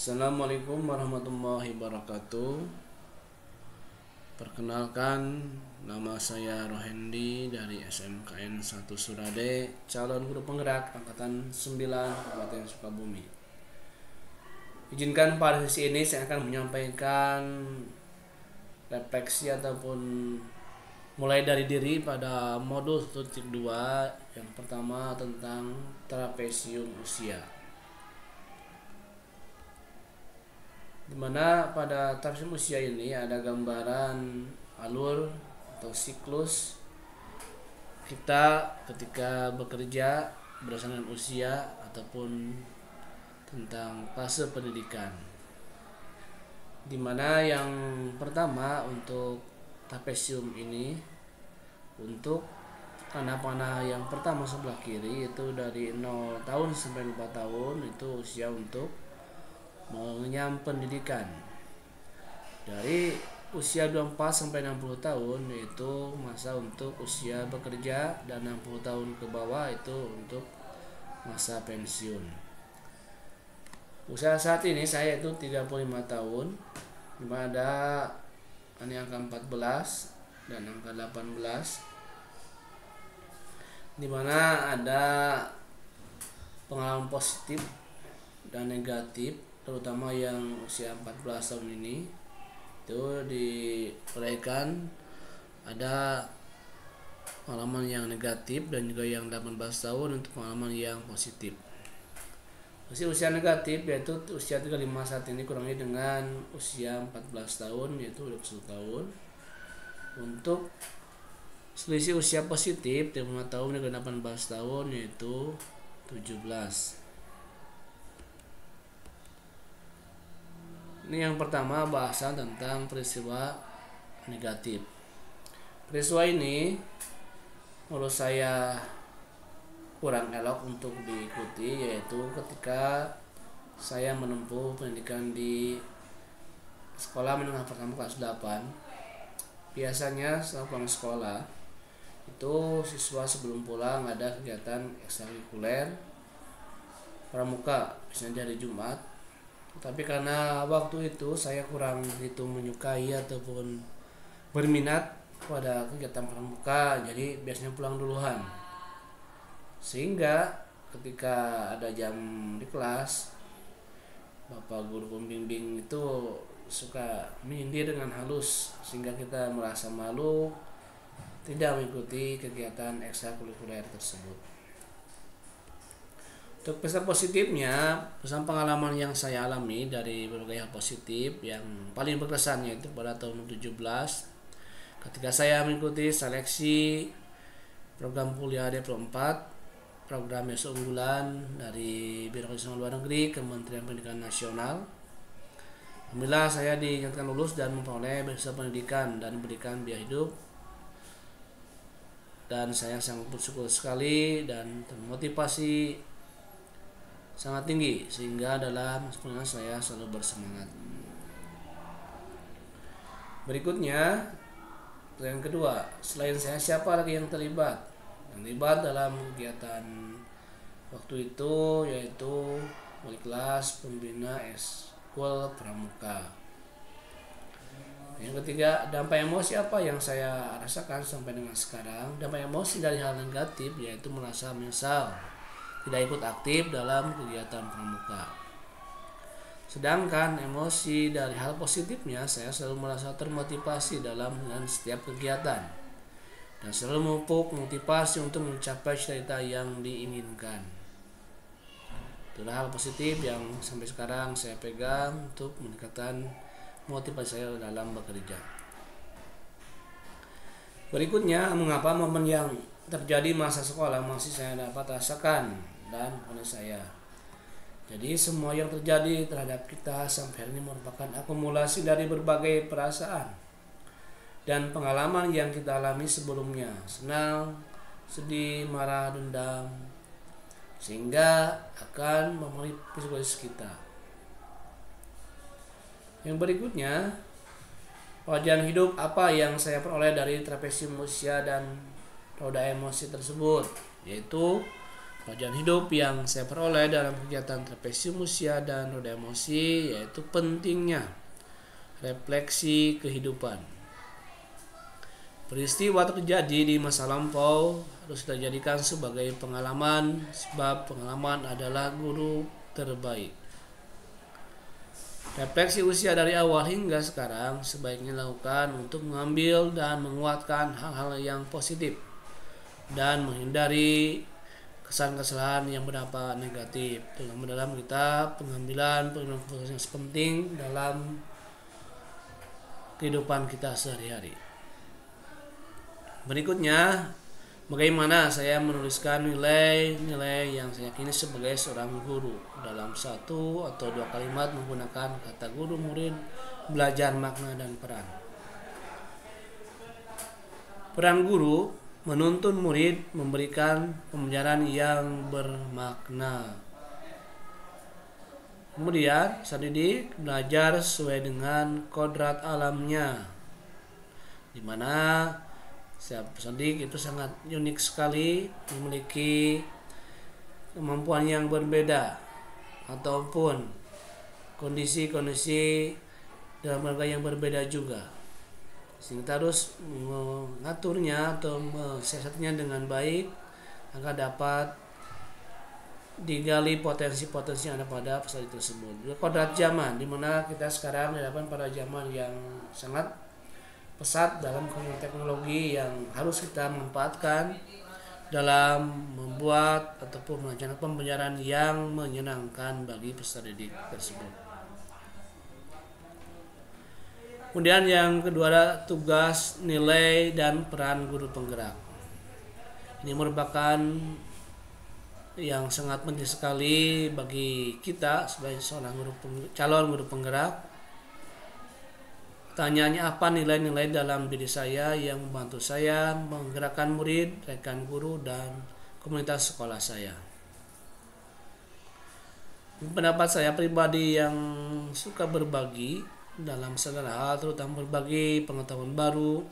Assalamualaikum warahmatullahi wabarakatuh. Perkenalkan, nama saya Rohendi dari SMKN 1 Surade, calon guru penggerak angkatan 9 Kabupaten Sukabumi. Izinkan pada sesi ini saya akan menyampaikan refleksi ataupun mulai dari diri pada modul 1.2. Yang pertama tentang trapesium usia, dimana pada trapesium usia ini ada gambaran alur atau siklus kita ketika bekerja berdasarkan usia ataupun tentang fase pendidikan, dimana yang pertama untuk trapesium ini untuk panah-panah yang pertama sebelah kiri itu dari 0 tahun sampai 4 tahun itu usia untuk mengenyam pendidikan. Dari usia 24 sampai 60 tahun yaitu masa untuk usia bekerja, dan 60 tahun ke bawah itu untuk masa pensiun. Usia saat ini saya itu 35 tahun, dimana ada angka 14 dan angka 18, dimana ada pengalaman positif dan negatif, terutama yang usia 14 tahun ini itu diuraikan ada pengalaman yang negatif, dan juga yang 18 tahun untuk pengalaman yang positif. Usia negatif yaitu usia 35 saat ini kurangi dengan usia 14 tahun yaitu 21 tahun. Untuk selisih usia positif 35 tahun dengan 18 tahun yaitu 17. Ini yang pertama bahasan tentang peristiwa negatif. Peristiwa ini menurut saya kurang elok untuk diikuti, yaitu ketika saya menempuh pendidikan di sekolah menengah pertama kelas 8. Biasanya setelah pulang sekolah itu siswa sebelum pulang ada kegiatan ekstrakurikuler pramuka, misalnya hari Jumat. Tapi karena waktu itu saya kurang begitu menyukai ataupun berminat pada kegiatan pramuka, jadi biasanya pulang duluan. Sehingga ketika ada jam di kelas, Bapak guru pembimbing itu suka menyindir dengan halus, sehingga kita merasa malu tidak mengikuti kegiatan ekstrakurikuler tersebut. Untuk pesan positifnya, pesan pengalaman yang saya alami dari berbagai hal positif yang paling berkesan yaitu pada tahun 17 ketika saya mengikuti seleksi program kuliah D4, program S unggulan dari Biro Keselamatan Luar Negeri Kementerian Pendidikan Nasional. Alhamdulillah saya dinyatakan lulus dan memperoleh beasiswa pendidikan dan diberikan biaya hidup, dan saya sangat bersyukur sekali dan termotivasi sangat tinggi, sehingga dalam sekolah saya selalu bersemangat. Berikutnya, yang kedua, selain saya siapa lagi yang terlibat? Yang terlibat dalam kegiatan waktu itu yaitu wali kelas pembina eskul pramuka. Yang ketiga, dampak emosi apa yang saya rasakan sampai dengan sekarang? Dampak emosi dari hal negatif yaitu merasa menyesal tidak ikut aktif dalam kegiatan pramuka. Sedangkan emosi dari hal positifnya, saya selalu merasa termotivasi dalam dengan setiap kegiatan dan selalu memupuk motivasi untuk mencapai cita-cita yang diinginkan. Itulah hal positif yang sampai sekarang saya pegang untuk meningkatkan motivasi saya dalam bekerja. Berikutnya, mengapa momen yang terjadi masa sekolah masih saya dapat rasakan dan oleh saya. Jadi semua yang terjadi terhadap kita sampai hari ini merupakan akumulasi dari berbagai perasaan dan pengalaman yang kita alami sebelumnya, senang, sedih, marah, dendam, sehingga akan memenuhi psikologis kita. Yang berikutnya, pelajaran hidup apa yang saya peroleh dari trapesium usia dan roda emosi tersebut, yaitu Pelajaran hidup yang saya peroleh dalam kegiatan trapesium usia dan roda emosi yaitu pentingnya refleksi kehidupan. Peristiwa terjadi di masa lampau harus kita jadikan sebagai pengalaman, sebab pengalaman adalah guru terbaik. Refleksi usia dari awal hingga sekarang sebaiknya dilakukan untuk mengambil dan menguatkan hal-hal yang positif dan menghindari kesan-kesalahan yang berdampak negatif dalam kita pengambilan keputusan yang penting dalam kehidupan kita sehari-hari. Berikutnya, bagaimana saya menuliskan nilai-nilai yang saya yakini sebagai seorang guru dalam satu atau dua kalimat menggunakan kata guru, murid, belajar, makna, dan peran. Peran guru menuntun murid memberikan pembelajaran yang bermakna. Kemudian, sang didik belajar sesuai dengan kodrat alamnya, di mana setiap didik itu sangat unik sekali, memiliki kemampuan yang berbeda ataupun kondisi-kondisi dalam keluarga yang berbeda juga. Sehingga kita harus mengaturnya atau mensiasatinya dengan baik agar dapat digali potensi-potensi yang ada pada peserta tersebut. Juga kodrat zaman, di mana kita sekarang dihadapkan pada zaman yang sangat pesat dalam teknologi yang harus kita manfaatkan dalam membuat ataupun melaksanakan pembelajaran yang menyenangkan bagi peserta didik tersebut. Kemudian yang kedua adalah tugas, nilai, dan peran guru penggerak. Ini merupakan yang sangat penting sekali bagi kita sebagai seorang calon guru penggerak. Pertanyaannya, apa nilai-nilai dalam diri saya yang membantu saya menggerakkan murid, rekan guru, dan komunitas sekolah saya. Pendapat saya pribadi yang suka berbagi dalam segala hal, terutama berbagi pengetahuan baru,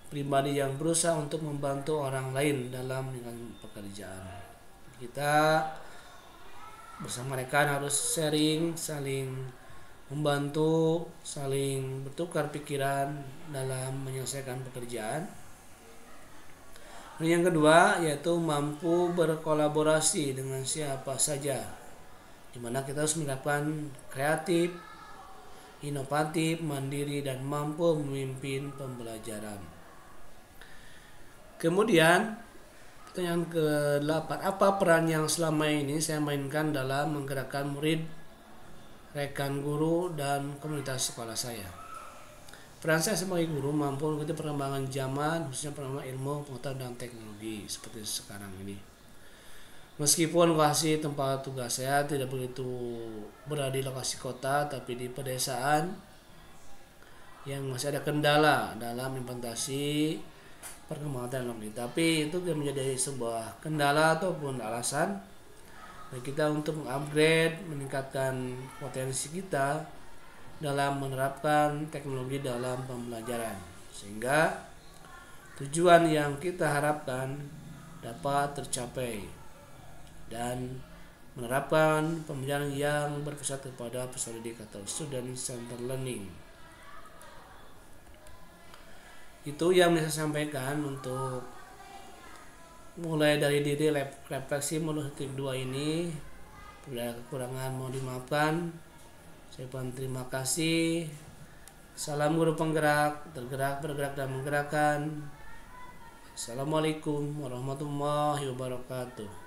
pribadi yang berusaha untuk membantu orang lain dalam pekerjaan. Kita bersama mereka harus sharing, saling membantu, saling bertukar pikiran dalam menyelesaikan pekerjaan. Dan yang kedua yaitu mampu berkolaborasi dengan siapa saja, di mana kita harus menerapkan kreatif, inovatif, mandiri, dan mampu memimpin pembelajaran. Kemudian pertanyaan ke-8, apa peran yang selama ini saya mainkan dalam menggerakkan murid, rekan guru, dan komunitas sekolah saya? Peran saya sebagai guru mampu mengikuti perkembangan zaman, khususnya perkembangan ilmu, pengetahuan, dan teknologi seperti sekarang ini. Meskipun lokasi tempat tugas saya tidak begitu berada di lokasi kota, tapi di pedesaan yang masih ada kendala dalam implementasi perkembangan teknologi. Tapi itu tidak menjadi sebuah kendala ataupun alasan bagi kita untuk mengupgrade, meningkatkan potensi kita dalam menerapkan teknologi dalam pembelajaran, sehingga tujuan yang kita harapkan dapat tercapai dan menerapkan pembelajaran yang berpusat kepada peserta didik atau student center learning. Itu yang bisa saya sampaikan untuk mulai dari diri refleksi menurut 2 ini. Bila kekurangan mau dimaafkan. Saya ucapkan terima kasih. Salam guru penggerak, tergerak, bergerak, dan menggerakkan. Assalamualaikum warahmatullahi wabarakatuh.